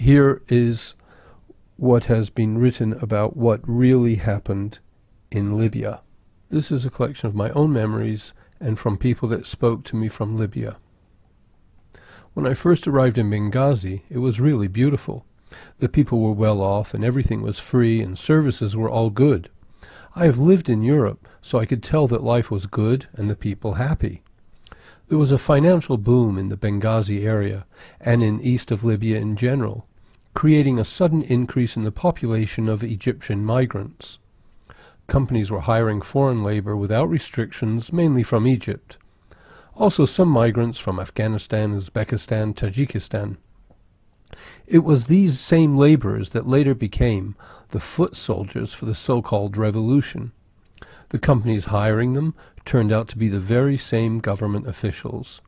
here is what has been written about what really happened in Libya. This is a collection of my own memories and from people that spoke to me from Libya. When I first arrived in Benghazi, it was really beautiful. The people were well off and everything was free and services were all good. I have lived in Europe, so I could tell that life was good and the people happy. There was a financial boom in the Benghazi area and in east of Libya in general, creating a sudden increase in the population of Egyptian migrants. Companies were hiring foreign labor without restrictions, mainly from Egypt. Also some migrants from Afghanistan, Uzbekistan, Tajikistan. It was these same laborers that later became the foot soldiers for the so-called revolution. The companies hiring them turned out to be the very same government officials,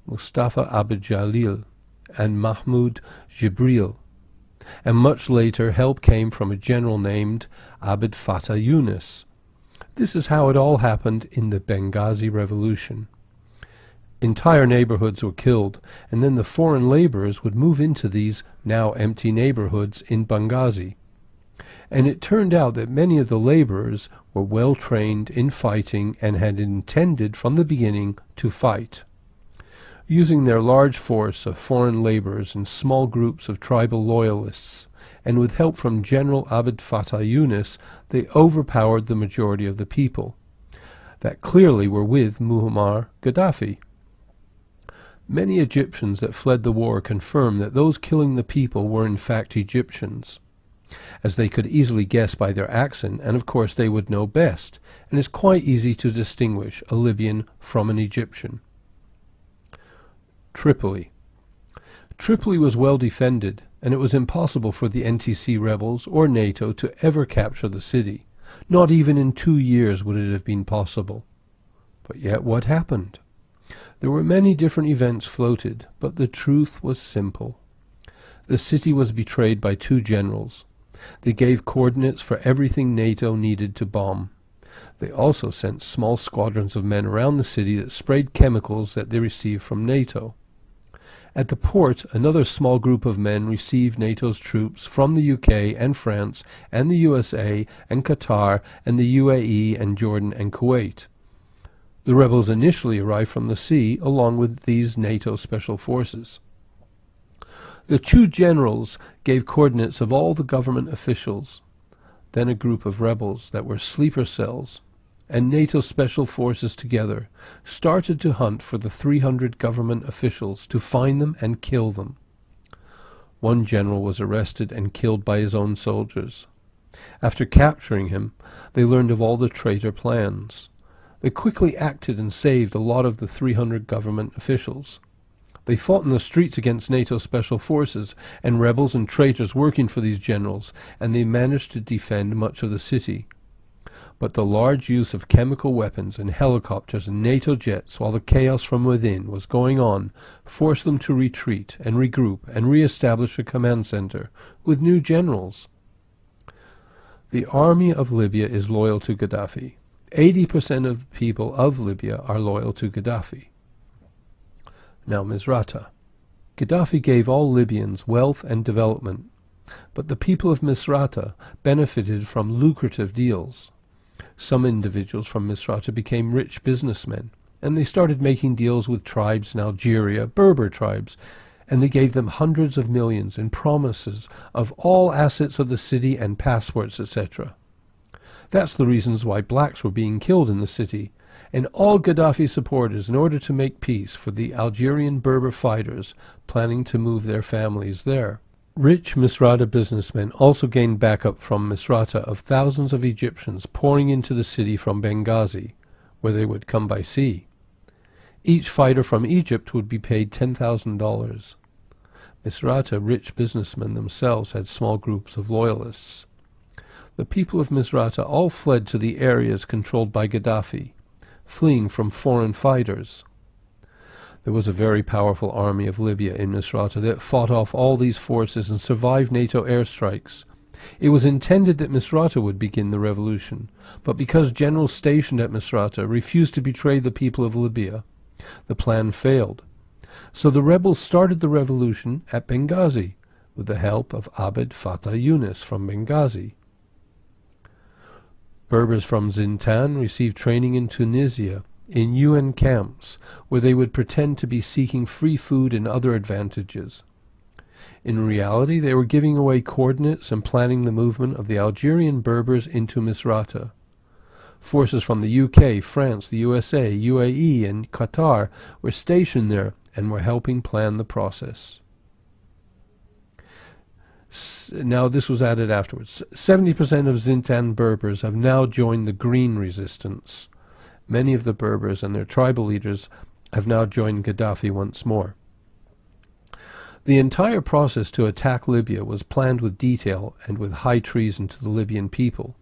Mustafa Abd Jalil and Mahmoud Jibril, and much later help came from a general named Abd Fattah Yunus. This is how it all happened in the Benghazi Revolution. Entire neighborhoods were killed, and then the foreign laborers would move into these now empty neighborhoods in Benghazi. And it turned out that many of the laborers were well trained in fighting and had intended from the beginning to fight. Using their large force of foreign laborers and small groups of tribal loyalists, and with help from General Abd Fattah Yunus, they overpowered the majority of the people that clearly were with Muammar Gaddafi. Many Egyptians that fled the war confirm that those killing the people were in fact Egyptians, as they could easily guess by their accent, and of course they would know best, and it's quite easy to distinguish a Libyan from an Egyptian. Tripoli. Tripoli was well defended, and it was impossible for the NTC rebels or NATO to ever capture the city. Not even in 2 years would it have been possible. But yet what happened? There were many different events floated, but the truth was simple. The city was betrayed by 2 generals. They gave coordinates for everything NATO needed to bomb. They also sent small squadrons of men around the city that sprayed chemicals that they received from NATO. At the port, another small group of men received NATO's troops from the UK and France and the USA and Qatar and the UAE and Jordan and Kuwait. The rebels initially arrived from the sea along with these NATO special forces. The 2 generals gave coordinates of all the government officials, then a group of rebels that were sleeper cells, and NATO special forces together started to hunt for the 300 government officials to find them and kill them. One general was arrested and killed by his own soldiers. After capturing him, they learned of all the traitor plans. They quickly acted and saved a lot of the 300 government officials. They fought in the streets against NATO special forces and rebels and traitors working for these generals, and they managed to defend much of the city. But the large use of chemical weapons and helicopters and NATO jets while the chaos from within was going on forced them to retreat and regroup and re-establish a command center with new generals. The army of Libya is loyal to Gaddafi. 80% of the people of Libya are loyal to Gaddafi. Now Misrata. Gaddafi gave all Libyans wealth and development, but the people of Misrata benefited from lucrative deals. Some individuals from Misrata became rich businessmen, and they started making deals with tribes in Algeria, Berber tribes, and they gave them hundreds of millions in promises of all assets of the city and passports, etc. That's the reasons why blacks were being killed in the city, and all Gaddafi supporters in order to make peace for the Algerian Berber fighters planning to move their families there. Rich Misrata businessmen also gained backup from Misrata of thousands of Egyptians pouring into the city from Benghazi, where they would come by sea. Each fighter from Egypt would be paid $10,000. Misrata rich businessmen themselves had small groups of loyalists. The people of Misrata all fled to the areas controlled by Gaddafi, fleeing from foreign fighters. There was a very powerful army of Libya in Misrata that fought off all these forces and survived NATO airstrikes. It was intended that Misrata would begin the revolution, but because generals stationed at Misrata refused to betray the people of Libya, the plan failed. So the rebels started the revolution at Benghazi, with the help of Abd Fattah Yunus from Benghazi. Berbers from Zintan received training in Tunisia, in UN camps, where they would pretend to be seeking free food and other advantages. In reality, they were giving away coordinates and planning the movement of the Algerian Berbers into Misrata. Forces from the UK, France, the USA, UAE, and Qatar were stationed there and were helping plan the process. Now, this was added afterwards. 70% of Zintan Berbers have now joined the Green Resistance. Many of the Berbers and their tribal leaders have now joined Gaddafi once more. The entire process to attack Libya was planned with detail and with high treason to the Libyan people.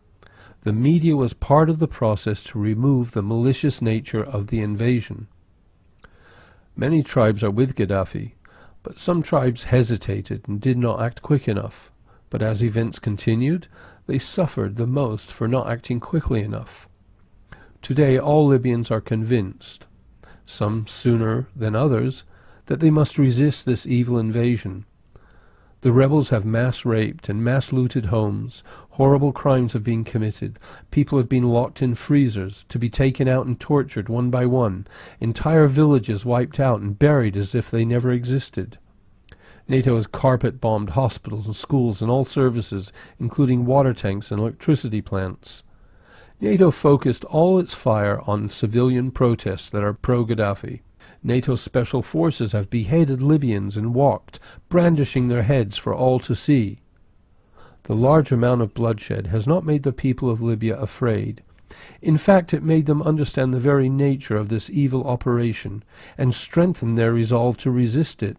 The media was part of the process to remove the malicious nature of the invasion. Many tribes are with Gaddafi, but some tribes hesitated and did not act quick enough. But as events continued, they suffered the most for not acting quickly enough. Today all Libyans are convinced, some sooner than others, that they must resist this evil invasion. The rebels have mass raped and mass looted homes. Horrible crimes have been committed. People have been locked in freezers, to be taken out and tortured one by one. Entire villages wiped out and buried as if they never existed. NATO has carpet-bombed hospitals and schools and all services, including water tanks and electricity plants. NATO focused all its fire on civilian protests that are pro-Gaddafi. NATO's special forces have beheaded Libyans and walked, brandishing their heads for all to see. The large amount of bloodshed has not made the people of Libya afraid. In fact, it made them understand the very nature of this evil operation and strengthened their resolve to resist it.